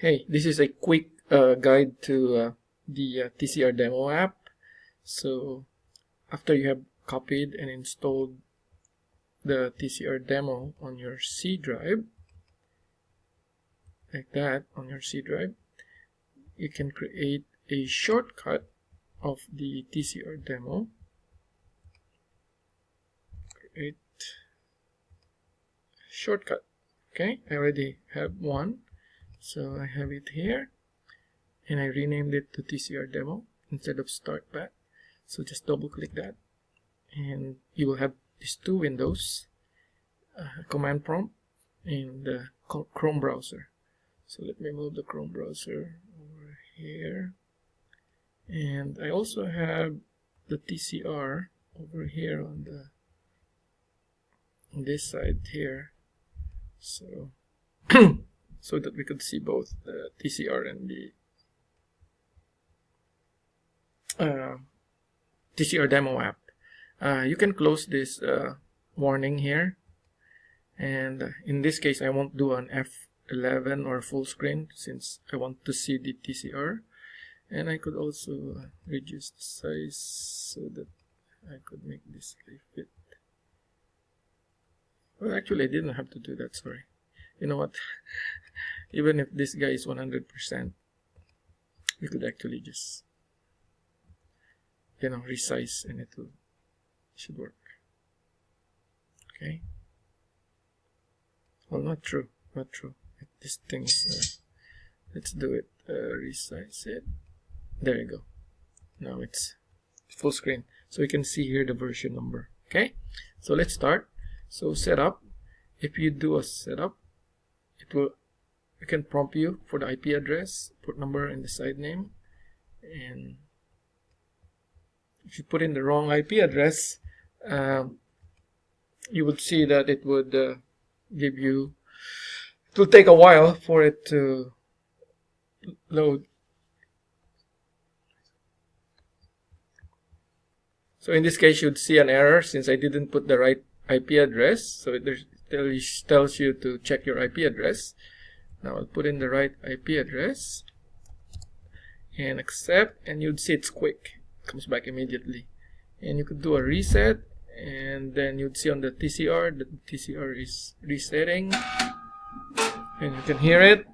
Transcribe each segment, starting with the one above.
Hey, this is a quick guide to the TCR demo app. So after you have copied and installed the TCR demo on your C drive, like that on your C drive, you can create a shortcut of the TCR demo. Create shortcut. Okay, I already have one. So I have it here, and I renamed it to TCR demo instead of start back. So just double click that, and you will have these two windows, command prompt and the Chrome browser. So let me move the Chrome browser over here, and I also have the TCR over here on this side here, so so that we could see both the TCR and the TCR demo app. You can close this warning here, and in this case I won't do an F11 or full screen since I want to see the TCR, and I could also reduce the size so that I could make this fit. Well, actually I didn't have to do that, sorry. You know what, even if this guy is 100%, we could actually just, resize and it should work. Okay. Well, not true. This thing is, let's do it, resize it. There you go. Now it's full screen. So you can see here the version number. Okay. So let's start. So setup. If you do a setup, it can prompt you for the IP address, port number, and the site name. And if you put in the wrong IP address, you would see that it would give you, it will take a while for it to load. So in this case, you'd see an error since I didn't put the right IP address. So it tells you to check your IP address. Now I'll put in the right IP address and accept, and you'd see it's quick. It comes back immediately. And you could do a reset, and then you'd see on the TCR that the TCR is resetting, and you can hear it.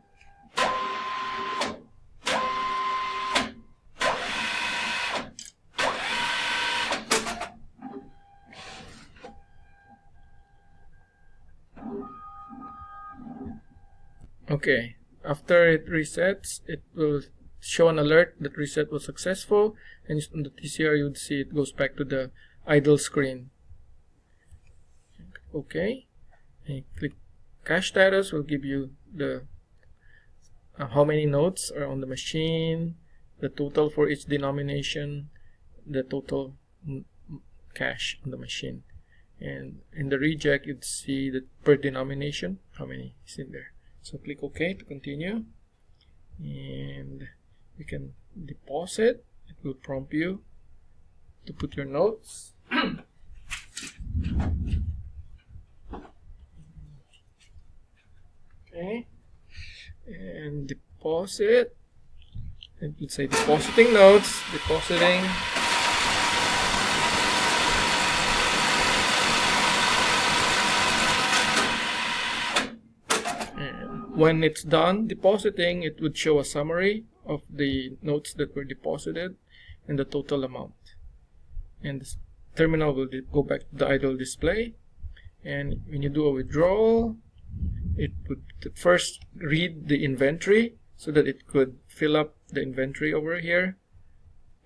Okay, after it resets, it will show an alert that reset was successful, and on the TCR you would see it goes back to the idle screen. Okay, and click cache status will give you the how many nodes are on the machine, the total for each denomination, the total cache on the machine, and in the reject you'd see that per denomination how many is in there. So click OK to continue, and you can deposit. It will prompt you to put your notes. Okay, and deposit. It would say depositing notes, depositing. When it's done depositing, it would show a summary of the notes that were deposited and the total amount. And the terminal will go back to the idle display. And when you do a withdrawal, it would first read the inventory so that it could fill up the inventory over here.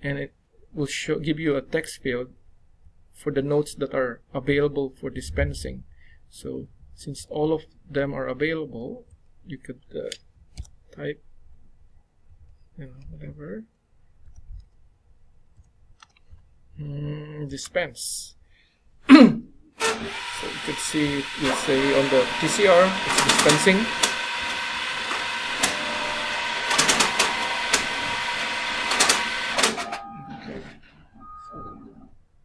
And it will give you a text field for the notes that are available for dispensing. So since all of them are available, you could type, whatever, dispense. So you could see, you'll say on the TCR, it's dispensing. Okay. So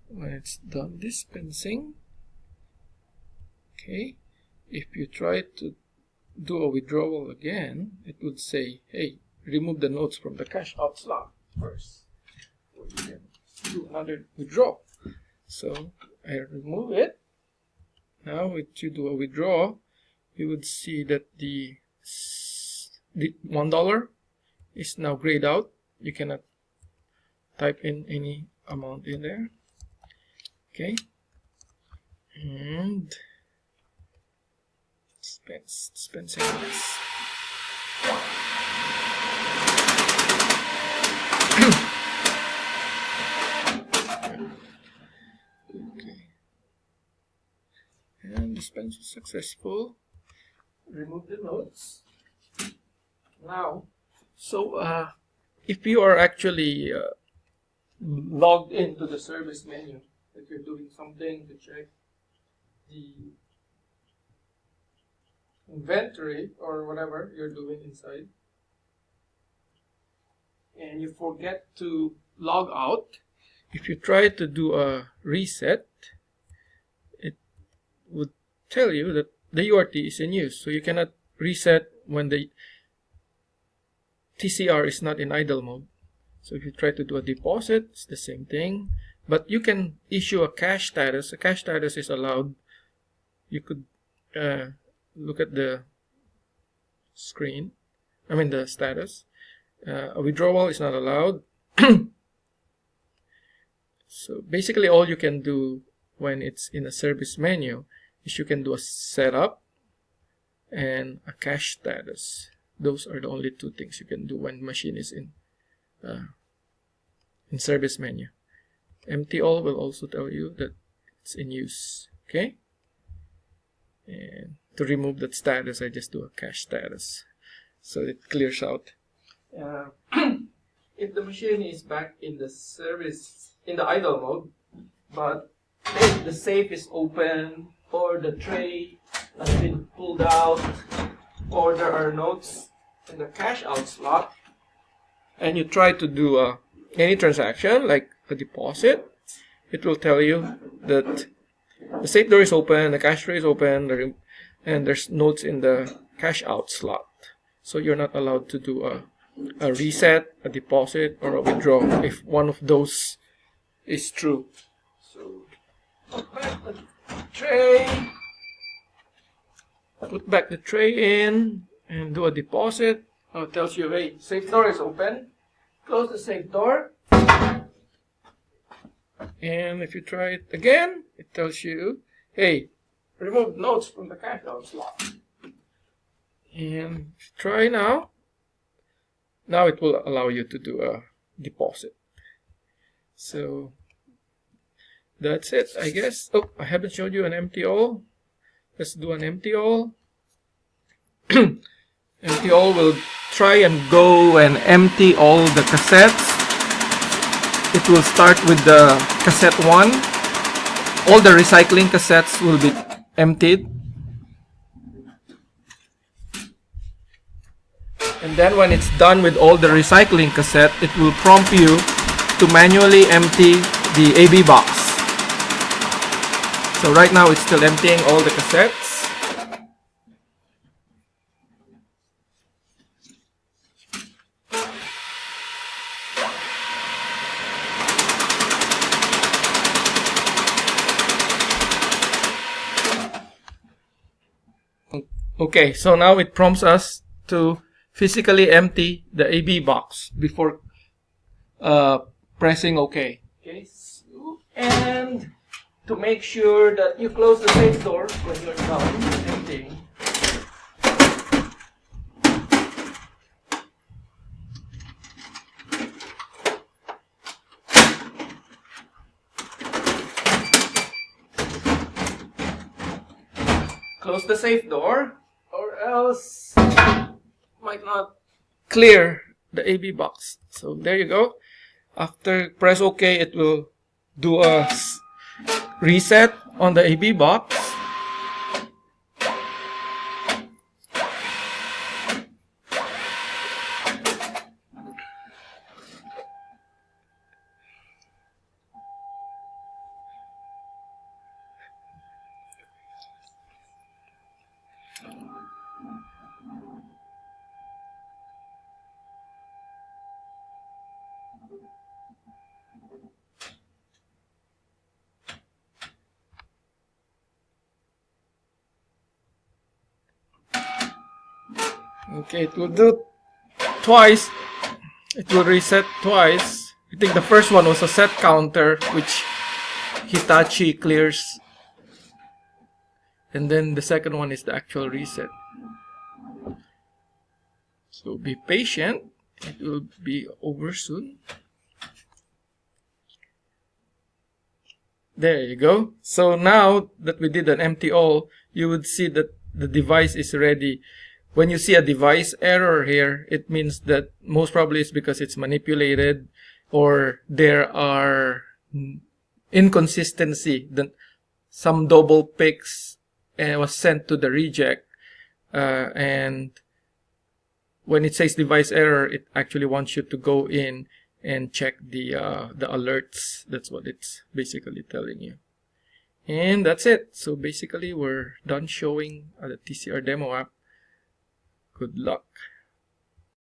when it's done dispensing, okay, if you try to do a withdrawal again, it would say, hey, remove the notes from the cash out slot first. Or you can do another withdrawal. So I remove it. Now if you do a withdrawal, you would see that the $1 is now grayed out. You cannot type in any amount in there. Okay. And spend seconds. Okay. And dispense is successful. Remove the notes. Now, so if you are actually logged into the service menu, if you're doing something to check the inventory or whatever you're doing inside, and you forget to log out, if you try to do a reset, it would tell you that the URT is in use. So you cannot reset when the TCR is not in idle mode. So if you try to do a deposit, it's the same thing. But you can issue a cash status. A cash status is allowed. You could look at the screen. I mean the status. A withdrawal is not allowed. So basically all you can do when it's in a service menu is you can do a setup and a cash status. Those are the only two things you can do when the machine is in service menu. Empty all will also tell you that it's in use. Okay. And to remove that status, I just do a cache status, so it clears out. If the machine is back in the service, in the idle mode, but if the safe is open or the tray has been pulled out or there are notes in the cash out slot, and you try to do any transaction like a deposit, it will tell you that the safe door is open, the cash tray is open, and there's notes in the cash out slot. So you're not allowed to do a reset, a deposit, or a withdrawal if one of those is true. So put back the tray, put back the tray in, and do a deposit. Oh, it tells you, hey, safe door is open. Close the safe door. And if you try it again, it tells you, hey, remove notes from the cash out slot. And try now. Now it will allow you to do a deposit. So that's it, I guess. Oh, I haven't showed you an empty all. Let's do an empty all. Empty all will try and go and empty all the cassettes. It will start with the cassette 1. All the recycling cassettes will be emptied. And then when it's done with all the recycling cassette, it will prompt you to manually empty the AB box. So right now it's still emptying all the cassettes. Okay, so now it prompts us to physically empty the AB box before pressing OK. Okay, so, and to make sure that you close the safe door when you're done emptying, close the safe door, or else might not clear the AB box. So there you go. After press OK, it will do a reset on the AB box. Okay, it will do twice. It will reset twice. I think the first one was a set counter, which Hitachi clears. And then the second one is the actual reset. So be patient. It will be over soon. There you go. So now that we did an empty all, you would see that the device is ready. When you see a device error here, it means that most probably it's because it's manipulated, or there are inconsistency. That some double picks was sent to the reject, and when it says device error, it actually wants you to go in and check the alerts. That's what it's basically telling you. And that's it. So basically we're done showing the TCR demo app. Good luck.